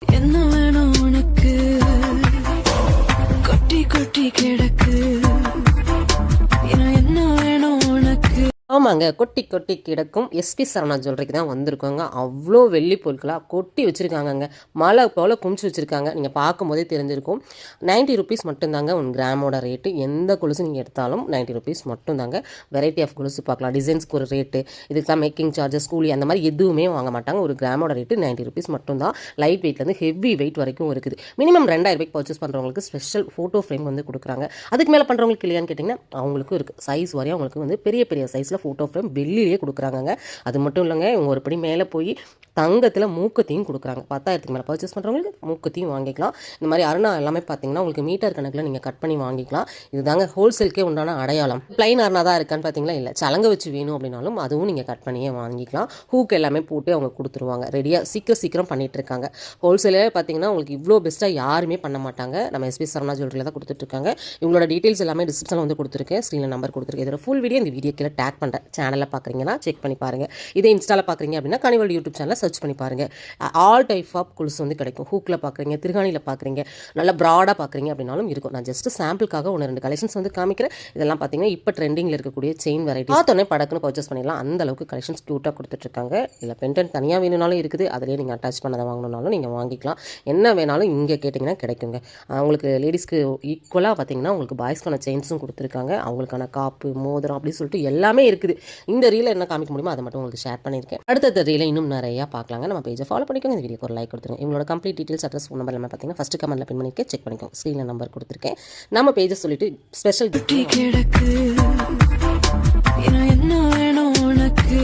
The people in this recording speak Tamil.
என்ன வேணும் உனக்கு கொட்டி கொட்டி கிடக்கு என்ன வேணும் உனக்கு. ஆமாங்க, கொட்டி கொட்டி கிடக்கும் எஸ்பி சரவணா ஜுவல்லரிக்கு தான் வந்திருக்கோங்க. அவ்வளோ வெள்ளி பொருட்களாக கொட்டி வச்சுருக்காங்கங்க. மழை போல் குமிச்சு வச்சுருக்காங்க. நீங்கள் பார்க்கும்போதே தெரிஞ்சிருக்கும். 90 ருபீஸ் மட்டும்தாங்க ஒன் கிராமோட ரேட்டு. எந்த கொலுசு நீங்கள் எடுத்தாலும் 90 ருபீஸ் மட்டும்தாங்க. வெரைட்டி ஆஃப் கொலுசு பார்க்கலாம். டிசைன்ஸ்க்கு ஒரு ரேட்டு, இதுக்கெல்லாம் மேக்கிங் சார்ஜஸ், கூலி அந்த மாதிரி எதுவுமே வாங்க மாட்டாங்க. ஒரு கிராமோட ரேட்டு 90 ருபீஸ் மட்டும்தான். லைட் வெயிட்லேருந்து ஹெவி வெயிட் வரைக்கும் இருக்குது. மினிமம் 2000 ரூபாய்க்கு பர்ச்சேஸ் பண்ணுறவங்களுக்கு ஸ்பெஷல் ஃபோட்டோ ஃப்ரேம் வந்து கொடுக்குறாங்க. அதுக்கு மேலே பண்ணுறவங்களுக்கு இல்லையான்னு கேட்டிங்கன்னா அவங்களுக்கும் இருக்குது. சைஸ் வரையும் அவங்களுக்கு வந்து பெரிய பெரிய சைஸில் ஃபோட்டோ ஃப்ரேம் வெள்ளிலேயே கொடுக்குறாங்க. அது மட்டும் இல்லைங்க, இவங்க ஒரு படி மேலே போய் தங்கத்தில் மூக்கத்தையும் கொடுக்குறாங்க. 10,000க்கு மேலே பர்ச்சேஸ் பண்ணுறவங்களுக்கு மூக்கத்தையும் வாங்கிக்கலாம். இந்த மாதிரி அருணா எல்லாமே பார்த்தீங்கன்னா உங்களுக்கு மீட்டர் கணக்கில் நீங்கள் கட் பண்ணி வாங்கிக்கலாம். இதுதாங்க ஹோல்சேலுக்கே உண்டான அடையாளம். பிளைன் அருணா தான் இருக்கான்னு பார்த்தீங்களா? இல்லை, சலங்க வச்சு வேணும் அப்படின்னாலும் அதுவும் நீங்கள் கட் பண்ணியே வாங்கிக்கலாம். ஹூக் எல்லாமே போட்டு அவங்க கொடுத்துருவாங்க. ரெடியாக சீக்கிரம் பண்ணிட்டு இருக்காங்க. ஹோல்சேலே பார்த்தீங்கன்னா உங்களுக்கு இவ்வளோ பெஸ்ட்டாக யாருமே பண்ண மாட்டாங்க. நம்ம எஸ்பி சரவணா ஜுவல்லரியில் தான் கொடுத்துட்ருக்காங்க. இவங்களோட டீட்டெயில்ஸ் எல்லாமே டிஸ்கிரிப்ஷனில் வந்து கொடுத்துருக்கேன். ஸ்க்ரீனில் நம்பர் கொடுத்துருக்கேன். இதோட ஃபுல் வீடியோ இந்த வீடியோ கீழே டேக் பண்ணுறேன். சேனலில் பார்க்குறீங்கன்னா செக் பண்ணி பாருங்கள். இதே இன்ஸ்டாவில் பார்க்குறீங்க அப்படின்னா கனிவல் யூடியூப் சேனலில் சர்ச் பண்ணி பாருங்கள். ஆல் டைப் ஆஃப் கொலுசு வந்து கிடைக்கும். ஹூக்கில் பார்க்குறீங்க, திருகாணியில் பார்க்குறீங்க, நல்லா ப்ராடாக பார்க்குறீங்க அப்படின்னாலும் இருக்கும். நான் ஜஸ்ட் சாம்பிளுக்காக 1-2 கலெக்ஷன்ஸ் வந்து காமிக்கிறேன். இதெல்லாம் பார்த்தீங்கன்னா இப்போ ட்ரெண்டிங்கில் இருக்கக்கூடிய செயின் வெரைட்டி. பார்த்தோன்னே படக்குன்னு பர்ச்சேஸ் பண்ணிடலாம். அந்த அளவுக்கு கலெக்ஷன்ஸ் க்யூட்டாக கொடுத்துட்ருக்காங்க. இல்லை பென்டென்ட் தனியாக வேணும்னாலும் இருக்குது. அதிலே நீங்கள் அட்டாச் பண்ணதை வாங்கணுன்னாலும் நீங்கள் வாங்கிக்கலாம். என்ன வேணாலும் இங்கே கேட்டிங்கன்னா கிடைக்குங்க. அவங்களுக்கு லேடிஸ்க்கு ஈக்குவலாக பார்த்தீங்கன்னா உங்களுக்கு பாய்ஸ்க்கான செயின்ஸும் கொடுத்துருக்காங்க. அவங்களுக்கான காப்பு, மோதிரம் அப்படின்னு சொல்லிட்டு எல்லாமே இருக்குது. இந்த ரீலை என்ன காமிக்க முடியுமோ அதை மட்டும் உங்களுக்கு ஷேர் பண்ணியிருக்கேன். அடுத்த ரீலை இன்னும் நிறையா பார்க்கலாங்க. நம்ம பேஜை ஃபாலோ பண்ணிக்கோங்க. இந்த வீடியோக்கு ஒரு லைக் கொடுத்துருங்க. இவங்களோட complete details, address, phone number எல்லாமே பார்த்தீங்கன்னா ஃபஸ்ட்டு கமெண்ட்டில் பின் பண்ணிக்க செக் பண்ணிக்கோங்க. ஸ்க்ரீனில் நம்பர் கொடுத்துருக்கேன். நம்ம பேஜை சொல்லிட்டு ஸ்பெஷல் கிடக்கு என்ன வேணும் உனக்கு.